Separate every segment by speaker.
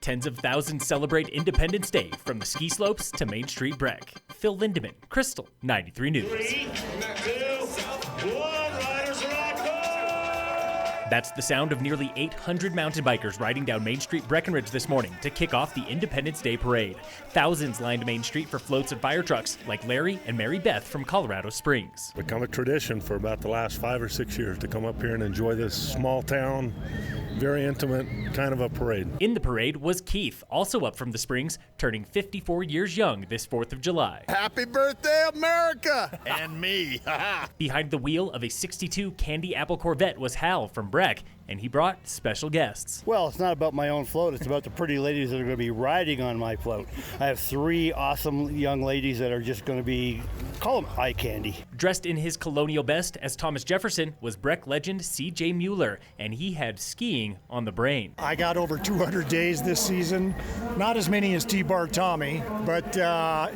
Speaker 1: Tens of thousands celebrate Independence Day from the ski slopes to Main Street Breck. Phil Lindeman, Krystal, 93 News.
Speaker 2: 3, 2, 1, riders rock on!
Speaker 1: That's the sound of nearly 800 mountain bikers riding down Main Street Breckenridge this morning to kick off the Independence Day Parade. Thousands lined Main Street for floats and fire trucks like Larry and Mary Beth from Colorado Springs.
Speaker 3: Become a tradition for about the last 5 or 6 years to come up here and enjoy this small town, very intimate kind of a parade.
Speaker 1: In the parade was Keith, also up from the Springs, turning 54 years young this 4th of July.
Speaker 4: Happy birthday, America! And me.
Speaker 1: Behind the wheel of a 62 Candy Apple Corvette was Hal from Breck, and he brought special guests.
Speaker 5: Well, it's not about my own float. It's about the pretty ladies that are going to be riding on my float. I have 3 awesome young ladies that are just going to be, call them eye candy.
Speaker 1: Dressed in his colonial best as Thomas Jefferson was Breck legend C.J. Mueller, and he had skiing on the brain.
Speaker 6: I got over 200 days this season. Not as many as T-Bar Tommy, but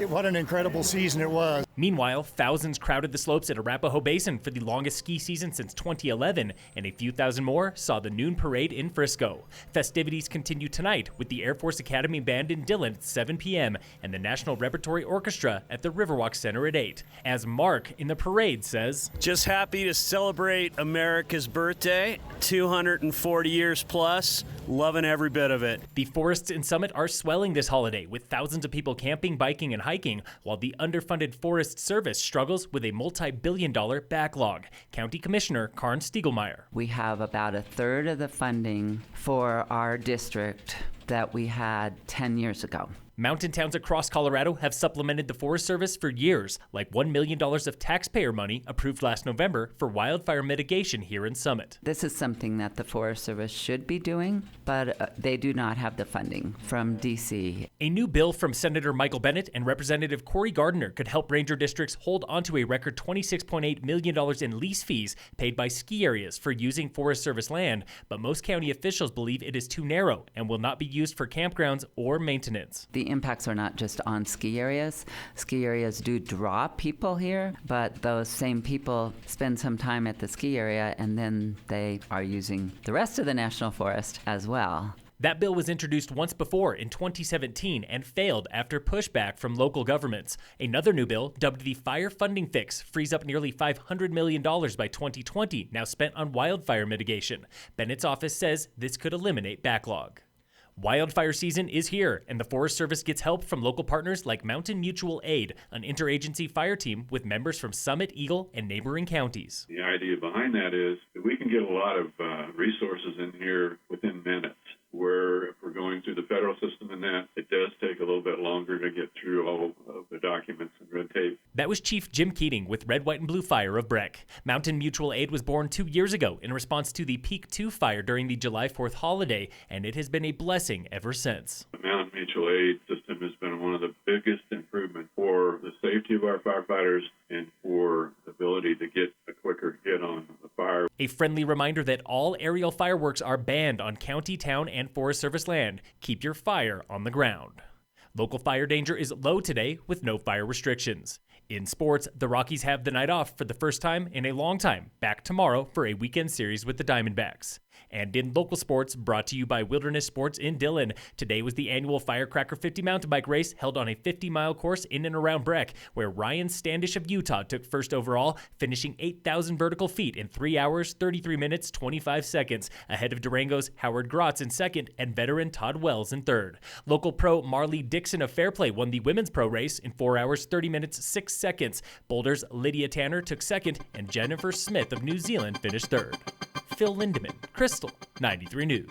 Speaker 6: what an incredible season it was.
Speaker 1: Meanwhile, thousands crowded the slopes at Arapahoe Basin for the longest ski season since 2011, and a few thousand more saw the noon parade in Frisco. Festivities continue tonight with the Air Force Academy Band in Dillon at 7 p.m. and the National Repertory Orchestra at the Riverwalk Center at 8. As Mark in the parade says,
Speaker 7: "Just happy to celebrate America's birthday, 240 years plus, loving every bit of it."
Speaker 1: The forests in Summit are swelling this holiday with thousands of people camping, biking, and hiking, while the underfunded Forest Service struggles with a multi-billion-dollar backlog. County Commissioner Karn Stiegelmeier.
Speaker 8: We have about a third of the funding for our district that we had 10 years ago.
Speaker 1: Mountain towns across Colorado have supplemented the Forest Service for years, like $1 million of taxpayer money approved last November for wildfire mitigation here in Summit.
Speaker 8: This is something that the Forest Service should be doing, but they do not have the funding from D.C.
Speaker 1: A new bill from Senator Michael Bennet and Representative Cory Gardner could help ranger districts hold onto a record $26.8 million in lease fees paid by ski areas for using Forest Service land, but most county officials believe it is too narrow and will not be used for campgrounds or maintenance.
Speaker 8: The impacts are not just on ski areas. Ski areas do draw people here, but those same people spend some time at the ski area and then they are using the rest of the national forest as well.
Speaker 1: That bill was introduced once before in 2017 and failed after pushback from local governments. Another new bill, dubbed the Fire Funding Fix, frees up nearly $500 million by 2020, now spent on wildfire mitigation. Bennett's office says this could eliminate backlog. Wildfire season is here, and the Forest Service gets help from local partners like Mountain Mutual Aid, an interagency fire team with members from Summit, Eagle, and neighboring counties.
Speaker 9: The idea behind that is that we can get a lot of resources in here within minutes, where if we're going through the federal system and that, it does take a little bit longer to get through all of the documents and red tape.
Speaker 1: That was Chief Jim Keating with Red, White, and Blue Fire of Breck. Mountain Mutual Aid was born 2 years ago in response to the Peak 2 fire during the July 4th holiday, and it has been a blessing ever since.
Speaker 9: The Mountain Mutual Aid system has been one of the biggest improvements for the safety of our firefighters and for the ability to get a quicker hit on the fire.
Speaker 1: A friendly reminder that all aerial fireworks are banned on county, town, and Forest Service land. Keep your fire on the ground. Local fire danger is low today with no fire restrictions. In sports, the Rockies have the night off for the first time in a long time, back tomorrow for a weekend series with the Diamondbacks. And in local sports, brought to you by Wilderness Sports in Dillon, today was the annual Firecracker 50 mountain bike race held on a 50-mile course in and around Breck, where Ryan Standish of Utah took first overall, finishing 8,000 vertical feet in 3 hours, 33 minutes, 25 seconds, ahead of Durango's Howard Grotz in second and veteran Todd Wells in third. Local pro Marley Dixon of Fairplay won the women's pro race in 4 hours, 30 minutes, 6 seconds. Boulder's Lydia Tanner took second, and Jennifer Smith of New Zealand finished third. Phil Lindeman, Krystal, 93 News.